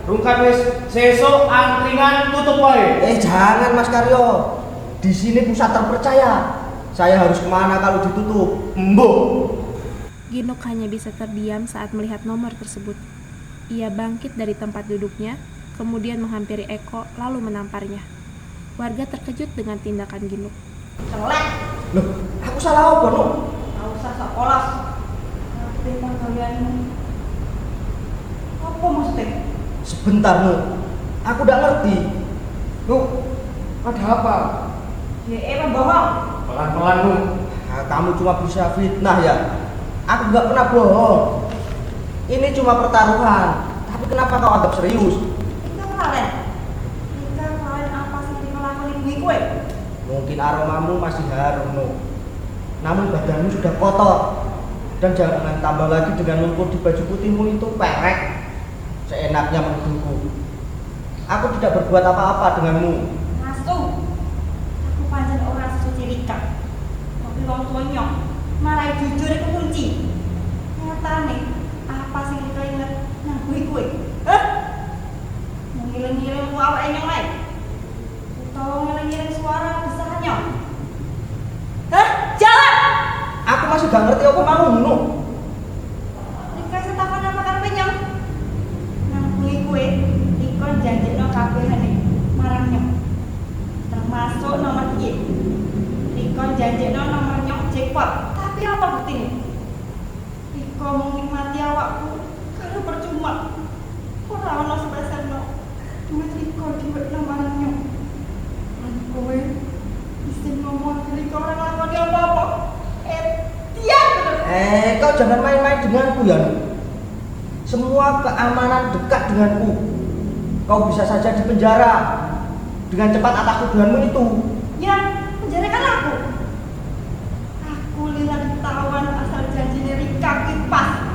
Speaker 10: rungkat wis. Sesuk angkringan tutup wae.
Speaker 3: Jangan Mas Karyo. Di sini pusat terpercaya. Saya harus kemana kalau ditutup? Embuh.
Speaker 7: Ginuk hanya bisa terdiam saat melihat nomor tersebut. Ia bangkit dari tempat duduknya, kemudian menghampiri Eko lalu menamparnya. Warga terkejut dengan tindakan Ginuk.
Speaker 5: Celek.
Speaker 3: Loh, aku salah apa, Nu?
Speaker 5: Gak usah sok polos. Telepon kalian. Apa maksudnya?
Speaker 3: Sebentar, Nu. Aku udah ngerti.
Speaker 2: Nu, ada apa?
Speaker 5: Bohong.
Speaker 10: Pelan-pelan Nu.
Speaker 3: Nah, kamu cuma bisa fitnah ya. Aku nggak pernah bohong. Ini cuma pertaruhan. Tapi kenapa kau anggap serius?
Speaker 5: Itu kalian. Apa sih yang ngelakuin gue kue?
Speaker 3: Mungkin aromamu masih harum, Nu. Namun badanmu sudah kotor. Dan jangan tambah lagi dengan lumpur di baju putihmu itu perek. Seenaknya menuduhku. Aku tidak berbuat apa-apa denganmu.
Speaker 5: Asu. Aku pancen orang suci rika. Tapi wong tuanya marai jujur itu kunci. Nyatane apa sih kita ingat nang gue? Ngiling-ngiling awake yang lain.
Speaker 3: gak ngerti apa mau ngono.
Speaker 5: Rika setakon apa karepe nyong? Nang kuwi kowe Rika janjekno kabehane marang nyong. Termasuk nomor iki. Rika janjekno nomor nyong jackpot. Tapi apa buktine? Rika mung nikmati awakku karo percuma. Ora ono sebesarno duit Rika diwekno marang nyong. Lan kowe isin ngomong Rika ora nglakoni apa-apa.
Speaker 3: Kau jangan main-main denganku ya. Semua keamanan dekat denganku. Kau bisa saja dipenjara dengan cepat atas tuduhanmu itu.
Speaker 5: Ya, penjarakan aku. Aku lila ditawan asal janjine Rika ki pas.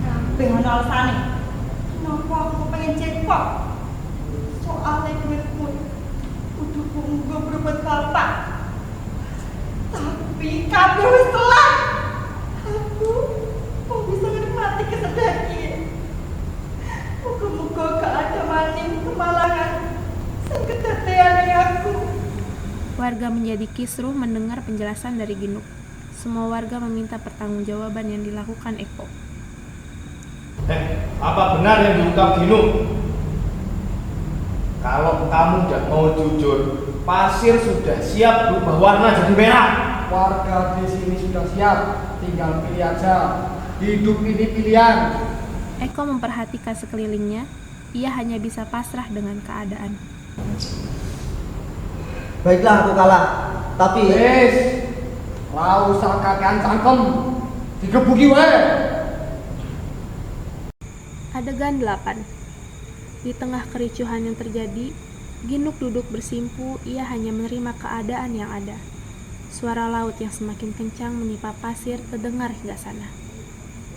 Speaker 5: Kabeh ono alasane. Kenapa aku pengen jackpot? Soalnya duitku kudu nggo berbuat bapak. Tapi kabeh wis telat. Aku kok bisa menikmati kesedihan iki. Muga-muga gak ada maning kemalangan sing kedadean aku.
Speaker 7: Warga menjadi kisruh mendengar penjelasan dari Ginuk. Semua warga meminta pertanggungjawaban yang dilakukan Eko.
Speaker 10: Apa benar yang diungkap Ginuk? Kalau kamu tidak mau jujur, pasir sudah siap berubah warna jadi merah.
Speaker 2: Warga di sini sudah siap, tinggal pilih aja. Hidup ini pilihan.
Speaker 7: Eko memperhatikan sekelilingnya. Ia hanya bisa pasrah dengan keadaan.
Speaker 3: Baiklah aku kalah. Tapi
Speaker 2: Wes, ora usah kakean cangkem. Digebuki wae.
Speaker 7: Adegan 8. Di tengah kericuhan yang terjadi, Ginuk duduk bersimpu. Ia hanya menerima keadaan yang ada. Suara laut yang semakin kencang menimpa pasir terdengar hingga sana.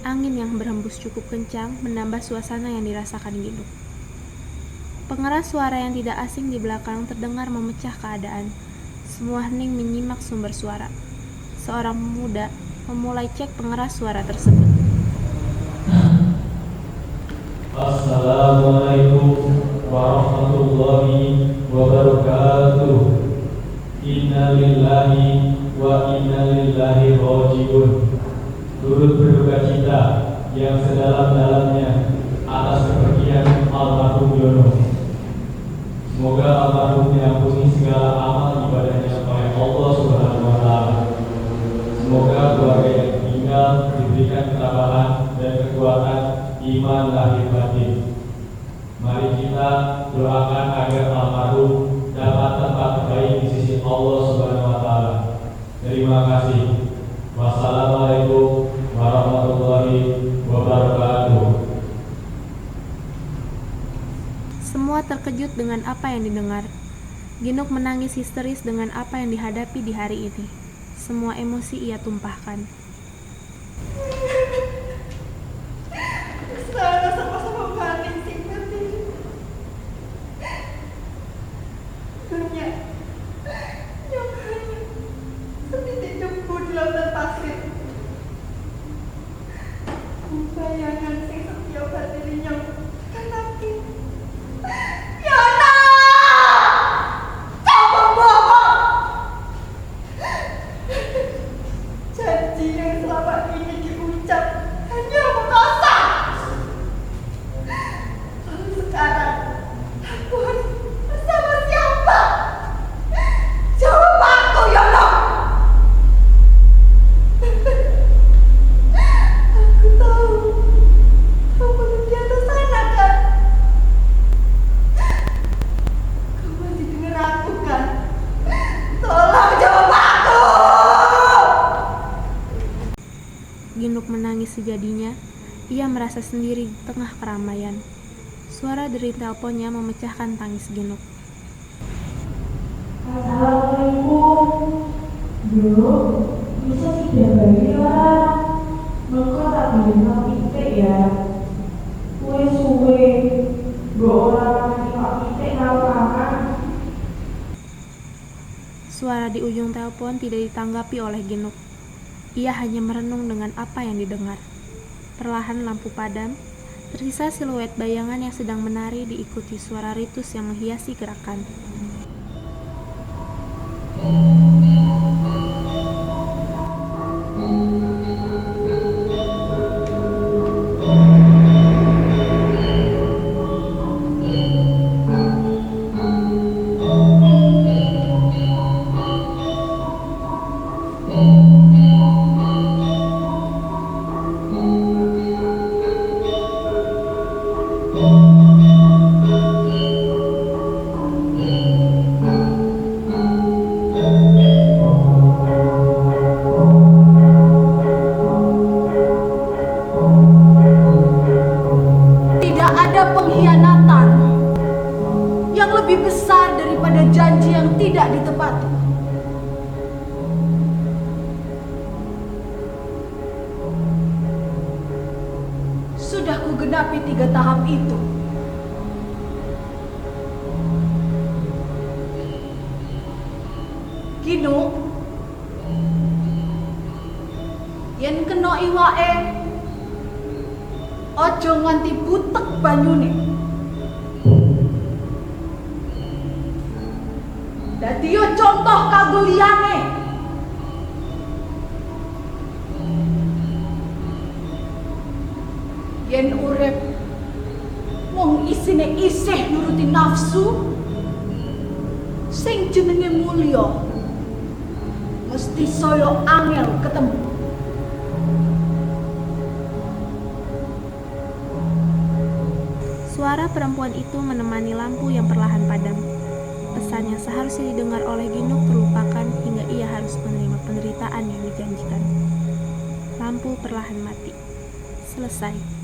Speaker 7: Angin yang berhembus cukup kencang menambah suasana yang dirasakan Ginuk. Pengeras suara yang tidak asing di belakang terdengar memecah keadaan. Semua hening menyimak sumber suara. Seorang pemuda memulai cek pengeras suara tersebut.
Speaker 11: Assalamualaikum warahmatullahi wabarakatuh. Inna lillahi wa inna ilaihi raji'un. Turut berduka cita yang sedalam-dalamnya atas kepergian almarhum Yono. Semoga almarhum diampuni segala amal ibadahnya oleh Allah Subhanahu wa Ta'ala. Semoga keluarga yang tinggal diberikan ketabahan dan kekuatan iman lahir batin. Mari kita doakan agar almarhum dapat tempat terbaik di sisi Allah Subhanahu wa Ta'ala. Terima kasih. Wassalamualaikum warahmatullahi wabarakatuh.
Speaker 7: Semua terkejut dengan apa yang didengar. Ginuk menangis histeris dengan apa yang dihadapi di hari ini. Semua emosi ia tumpahkan.
Speaker 5: Sana sama-sama panik sih nanti. Banyak yang hanya setitik debu di lautan pasir. Bayangan sing setiap hadirin yang akan nanti. Yana! Coba bawa! Janji yang selama ini diucap hanya omong kosong. Lalu sekarang aku harus bersama siapa? Jawab aku, Yono! Aku tahu kamu di atas sana kan? Kamu masih dengar aku kan? Tolong jawab aku!
Speaker 7: Ginuk menangis sejadinya. Ia merasa sendiri di tengah keramaian. Suara dering teleponnya memecahkan tangis Ginuk.
Speaker 9: Assalamualaikum. Bro, bisa tidak bagi lah. Mengko tak bisa pitik ya. Kue suwe. Bro orang lagi pitik kalau makan.
Speaker 7: Suara di ujung telepon tidak ditanggapi oleh Ginuk. Ia hanya merenung dengan apa yang didengar. Perlahan lampu padam. Tersisa siluet bayangan yang sedang menari diikuti suara ritus yang menghiasi gerakan.
Speaker 12: ada pengkhianatan yang lebih besar daripada janji yang tidak ditepati. Sudah kugenapi 3 tahap itu. Kino, yen kena iwake, ojo nganti butek banyune. Dadi yo contoh kanggo liyane. Yen urip mung isine isih nuruti nafsu, sing jenenge mulya mesti saya angel ketemu.
Speaker 7: Suara perempuan itu menemani lampu yang perlahan padam. Pesan yang seharusnya didengar oleh Ginuk terlupakan hingga ia harus menerima penderitaan yang dijanjikan. Lampu perlahan mati. Selesai.